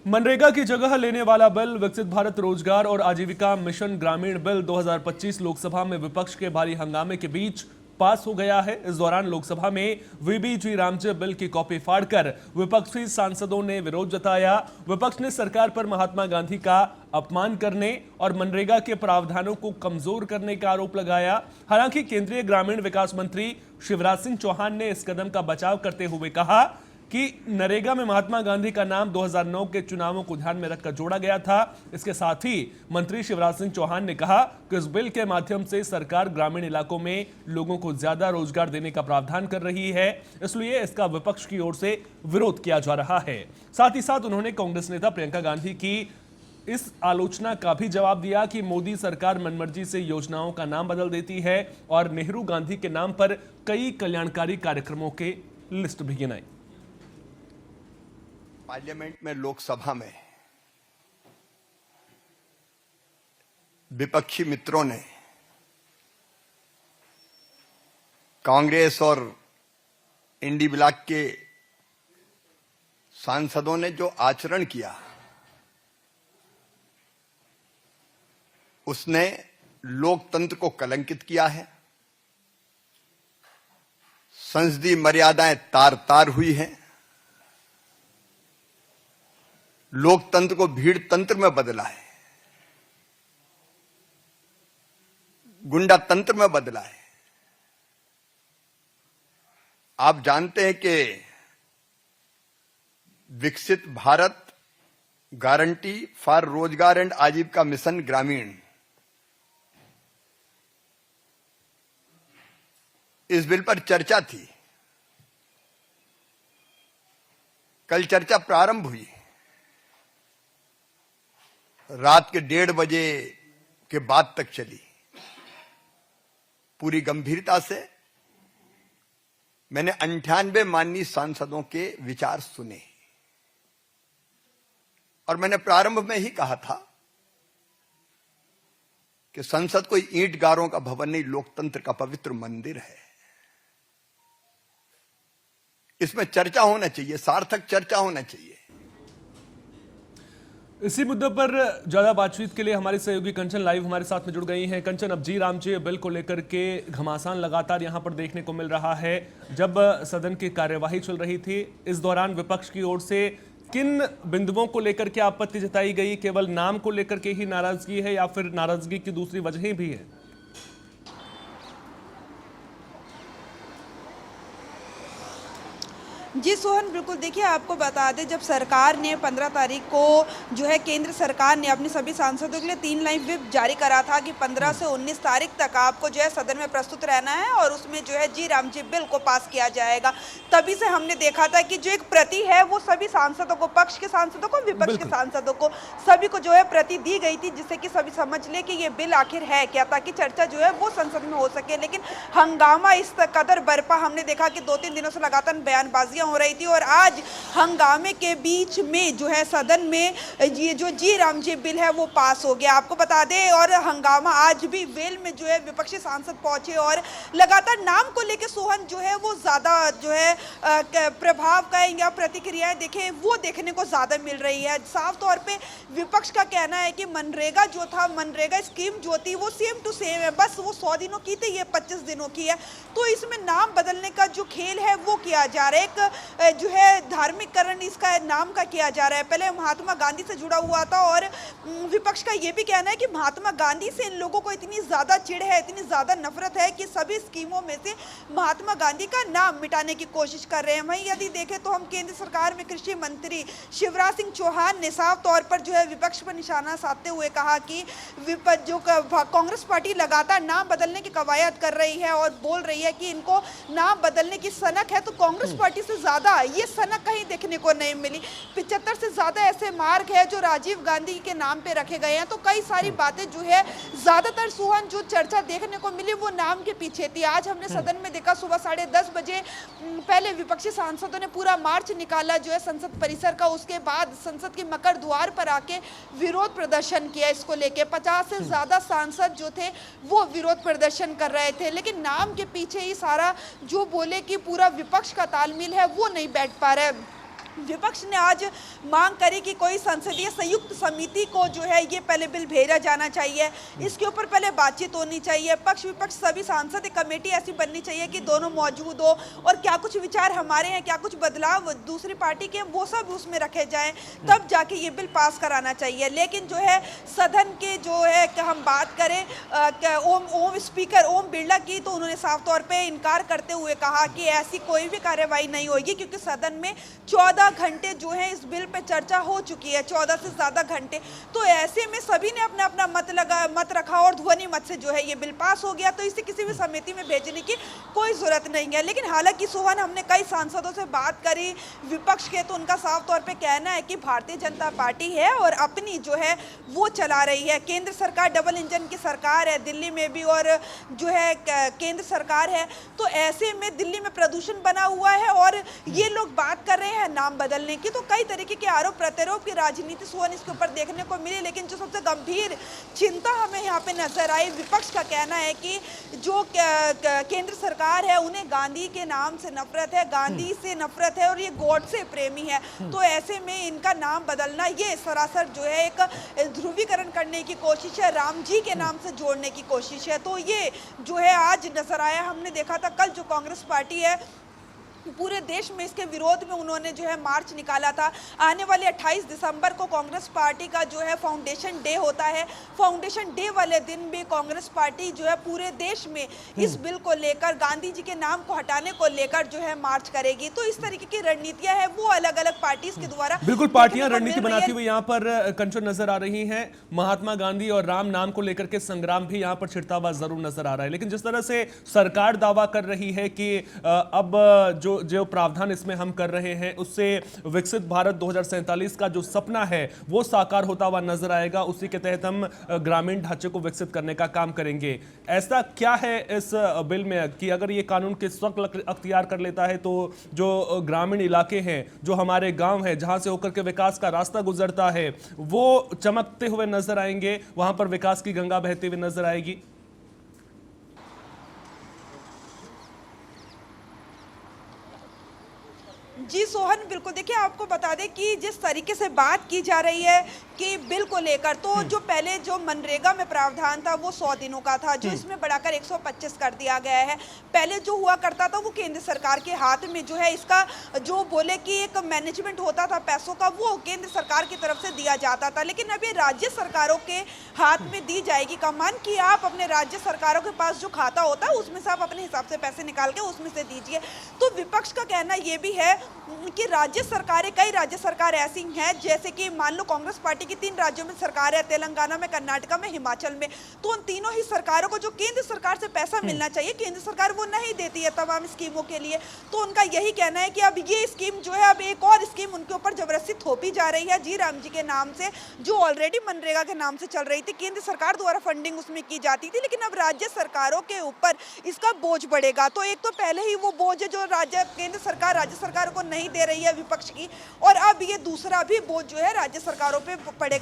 मनरेगा की जगह लेने वाला बिल विकसित भारत रोजगार और आजीविका मिशन ग्रामीण बिल 2025 लोकसभा में विपक्ष के भारी हंगामे के बीच पास हो गया है। इस दौरान लोकसभा में वीबी रामजी बिल की कॉपी फाड़कर विपक्षी सांसदों ने विरोध जताया। विपक्ष ने सरकार पर महात्मा गांधी का अपमान करने और मनरेगा के प्रावधानों को कमजोर करने का आरोप लगाया। हालांकि केंद्रीय ग्रामीण विकास मंत्री शिवराज सिंह चौहान ने इस कदम का बचाव करते हुए कहा कि नरेगा में महात्मा गांधी का नाम 2009 के चुनावों को ध्यान में रखकर जोड़ा गया था। इसके साथ ही मंत्री शिवराज सिंह चौहान ने कहा कि इस बिल के माध्यम से सरकार ग्रामीण इलाकों में लोगों को ज्यादा रोजगार देने का प्रावधान कर रही है, इसलिए इसका विपक्ष की ओर से विरोध किया जा रहा है। साथ ही साथ उन्होंने कांग्रेस नेता प्रियंका गांधी की इस आलोचना का भी जवाब दिया कि मोदी सरकार मनमर्जी से योजनाओं का नाम बदल देती है और नेहरू गांधी के नाम पर कई कल्याणकारी कार्यक्रमों के लिस्ट भी गिनाई। पार्लियामेंट में, लोकसभा में विपक्षी मित्रों ने, कांग्रेस और इंडी ब्लॉक के सांसदों ने जो आचरण किया, उसने लोकतंत्र को कलंकित किया है। संसदीय मर्यादाएं तार तार हुई हैं। लोकतंत्र को भीड़ तंत्र में बदला है, गुंडा तंत्र में बदला है। आप जानते हैं कि विकसित भारत गारंटी फॉर रोजगार एंड आजीविका मिशन ग्रामीण, इस बिल पर चर्चा थी। कल चर्चा प्रारंभ हुई, रात के 1:30 बजे के बाद तक चली। पूरी गंभीरता से मैंने 98 माननीय सांसदों के विचार सुने और मैंने प्रारंभ में ही कहा था कि संसद कोई ईंट गारों का भवन नहीं, लोकतंत्र का पवित्र मंदिर है। इसमें चर्चा होना चाहिए, सार्थक चर्चा होना चाहिए। इसी मुद्दे पर ज्यादा बातचीत के लिए हमारी सहयोगी कंचन लाइव हमारे साथ में जुड़ गई हैं। कंचन, अब रामजी बिल को लेकर के घमासान लगातार यहां पर देखने को मिल रहा है। जब सदन की कार्यवाही चल रही थी, इस दौरान विपक्ष की ओर से किन बिंदुओं को लेकर के आपत्ति जताई गई? केवल नाम को लेकर के ही नाराजगी है या फिर नाराजगी की दूसरी वजहें भी है? जी सोहन, बिल्कुल। देखिए, आपको बता दें, जब सरकार ने 15 तारीख को जो है केंद्र सरकार ने अपने सभी सांसदों के लिए 3 लाइन व्हिप जारी करा था कि 15 से 19 तारीख तक आपको जो है सदन में प्रस्तुत रहना है और उसमें जो है रामजी बिल को पास किया जाएगा। तभी से हमने देखा था कि जो एक प्रति है वो सभी सांसदों को, पक्ष के सांसदों को, विपक्ष के सांसदों को, सभी को जो है प्रति दी गई थी, जिससे कि सभी समझ ले कि ये बिल आखिर है क्या, ताकि चर्चा जो है वो संसद में हो सके। लेकिन हंगामा इस कदर बरपा हमने देखा कि 2-3 दिनों से लगातार बयानबाजियां हो रही थी और आज हंगामे के बीच में जो है सदन में ये जो रामजी बिल है वो पास हो गया। आपको बता दें, और हंगामा आज भी वेल में जो है विपक्षी सांसद पहुंचे और लगातार नाम को लेकर सोहन जो है वो ज्यादा जो है प्रभाव का या प्रतिक्रियाएं देखें वो देखने को ज्यादा मिल रही है। साफ तौर पे विपक्ष का कहना है कि मनरेगा जो था, मनरेगा स्कीम जो थी वो सेम टू सेम है, बस वो 100 दिनों की थी, ये 25 दिनों की है। तो इसमें नाम बदलने का जो खेल है वो किया जा रहा है, एक जो है धार्मिककरण इसका नाम का किया जा रहा है। पहले महात्मा गांधी से जुड़ा हुआ था और विपक्ष का ये भी कहना है कि महात्मा गांधी से इन लोगों को इतनी ज्यादा चिढ़ है, इतनी ज्यादा नफरत है कि सभी स्कीमों में से महात्मा गांधी का नाम मिटाने की कोशिश कर रहे हैं। वहीं यदि देखें तो हम केंद्र सरकार में कृषि मंत्री शिवराज सिंह चौहान ने साफ तौर पर जो है विपक्ष पर निशाना साधते हुए कहा कि जो कांग्रेस पार्टी लगातार नाम बदलने की कवायद कर रही है और बोल रही है कि इनको नाम बदलने की सनक है, तो कांग्रेस पार्टी से ज्यादा ये सनक कहीं देखने को नहीं मिली। 75 से ज्यादा ऐसे मार्ग है जो राजीव गांधी के नाम पे रखे गए हैं। तो कई सारी बातें जो है ज्यादातर सुहान जो चर्चा देखने को मिली वो नाम के पीछे थी। आज हमने सदन में देखा सुबह 10:30 बजे पहले विपक्षी सांसदों ने पूरा मार्च निकाला जो है संसद परिसर का, उसके बाद संसद के मकर द्वार पर आके विरोध प्रदर्शन किया। इसको लेके 50 से ज्यादा सांसद जो थे वो विरोध प्रदर्शन कर रहे थे, लेकिन नाम के पीछे ही सारा जो बोले कि पूरा विपक्ष का तालमेल है वो नहीं बैठ पा रहा है। विपक्ष ने आज मांग करी कि कोई संसदीय संयुक्त समिति को जो है ये पहले बिल भेजा जाना चाहिए, इसके ऊपर पहले बातचीत होनी चाहिए, पक्ष विपक्ष सभी सांसद कमेटी ऐसी बननी चाहिए कि दोनों मौजूद हो और क्या कुछ विचार हमारे हैं, क्या कुछ बदलाव दूसरी पार्टी के वो सब उसमें रखे जाएं, तब जाके ये बिल पास कराना चाहिए। लेकिन जो है सदन के जो है कि हम बात करें ओम स्पीकर ओम बिरला की, तो उन्होंने साफ तौर पे इनकार करते हुए कहा कि ऐसी कोई भी कार्यवाही नहीं होगी, क्योंकि सदन में 14 घंटे जो है इस बिल पे चर्चा हो चुकी है, 14 से ज़्यादा घंटे। तो ऐसे में सभी ने अपना अपना मत रखा और ध्वनि मत से जो है ये बिल पास हो गया, तो इसे किसी भी समिति में भेजने की कोई ज़रूरत नहीं है। लेकिन हालांकि सोहन, हमने कई सांसदों से बात करी विपक्ष के, तो उनका साफ तौर पे कहना है कि भारतीय जनता पार्टी है और अपनी जो है वो चला रही है। केंद्र सरकार डबल इंजन की सरकार है, दिल्ली में भी और जो है केंद्र सरकार है, तो ऐसे में दिल्ली में प्रदूषण बना हुआ है और ये लोग बात कर रहे हैं नाम बदलने की। तो कई तरीके के आरोप प्रत्यारोप की राजनीति सोहन इसके ऊपर देखने को मिली। लेकिन जो सबसे गंभीर चिंता हमें यहाँ पे नजर आई, विपक्ष का कहना है कि जो केंद्र सरकार है उन्हें गांधी के नाम से नफरत है, गांधी से नफरत है और ये गॉडसे प्रेमी है। तो ऐसे में इनका नाम बदलना ये सरासर जो है एक ध्रुवीकरण करने की कोशिश है, राम जी के नाम से जोड़ने की कोशिश है। तो ये जो है आज नजर आया। हमने देखा था कल जो कांग्रेस पार्टी है पूरे देश में इसके विरोध में उन्होंने जो है मार्च निकाला था। आने वाले 28 दिसंबर को कांग्रेस पार्टी का जो है फाउंडेशन डे होता है। फाउंडेशन डे वाले दिन भी कांग्रेस पार्टी जो है पूरे देश में इस बिल को लेकर, गांधी जी के नाम को हटाने को लेकर जो है मार्च करेगी। तो इस तरीके की रणनीतियां हैं वो अलग अलग पार्टी के द्वारा बिल्कुल पार्टियां रणनीति बनाती हुई यहाँ पर कंचन नजर आ रही हैं। महात्मा गांधी और राम नाम को लेकर के संग्राम भी यहाँ पर छिड़ता हुआ जरूर नजर आ रहा है। लेकिन जिस तरह से सरकार दावा कर रही है कि अब जो प्रावधान इसमें हम कर रहे हैं उससे विकसित भारत 2047 का जो सपना है वो साकार होता हुआ नजर आएगा, उसी के तहत हम ग्रामीण ढांचे को विकसित करने का काम करेंगे। ऐसा क्या है इस बिल में कि अगर ये कानून के वक्त अख्तियार कर लेता है तो जो ग्रामीण इलाके हैं, जो हमारे गांव हैं, जहां से होकर के विकास का रास्ता गुजरता है, वो चमकते हुए नजर आएंगे, वहां पर विकास की गंगा बहती हुई नजर आएगी। जी सोहन, बिल्कुल। देखिए आपको बता दें कि जिस तरीके से बात की जा रही है कि बिल को लेकर, तो जो पहले जो मनरेगा में प्रावधान था वो 100 दिनों का था, जो इसमें बढ़ाकर 125 कर दिया गया है। पहले जो हुआ करता था वो केंद्र सरकार के हाथ में जो है इसका जो बोले कि एक मैनेजमेंट होता था पैसों का, वो केंद्र सरकार की तरफ से दिया जाता था। लेकिन अब ये राज्य सरकारों के हाथ में दी जाएगी कमान कि आप अपने राज्य सरकारों के पास जो खाता होता है उसमें से आप अपने हिसाब से पैसे निकाल के उसमें से दीजिए। तो विपक्ष का कहना ये भी है कि राज्य सरकारें, कई राज्य सरकार ऐसी हैं, जैसे कि मान लो कांग्रेस पार्टी की 3 राज्यों में सरकार है, तेलंगाना में, कर्नाटका में, हिमाचल में, तो उन तीनों ही सरकारों को जो केंद्र सरकार से पैसा मिलना चाहिए, केंद्र सरकार वो नहीं देती है तमाम स्कीमों के लिए। तो उनका यही कहना है कि अब ये स्कीम जो है, अब एक और स्कीम उनके ऊपर जबरदस्ती थोपी जा रही है जी राम जी के नाम से, जो ऑलरेडी मनरेगा के नाम से चल रही थी, केंद्र सरकार द्वारा फंडिंग उसमें की जाती थी, लेकिन अब राज्य सरकारों के ऊपर इसका बोझ बढ़ेगा। तो एक तो पहले ही वो बोझ है जो केंद्र सरकार राज्य सरकार को नहीं दे रही है विपक्ष की, और अब ये दूसरा भी बोझ जो है राज्य सरकारों पे पड़ेगा।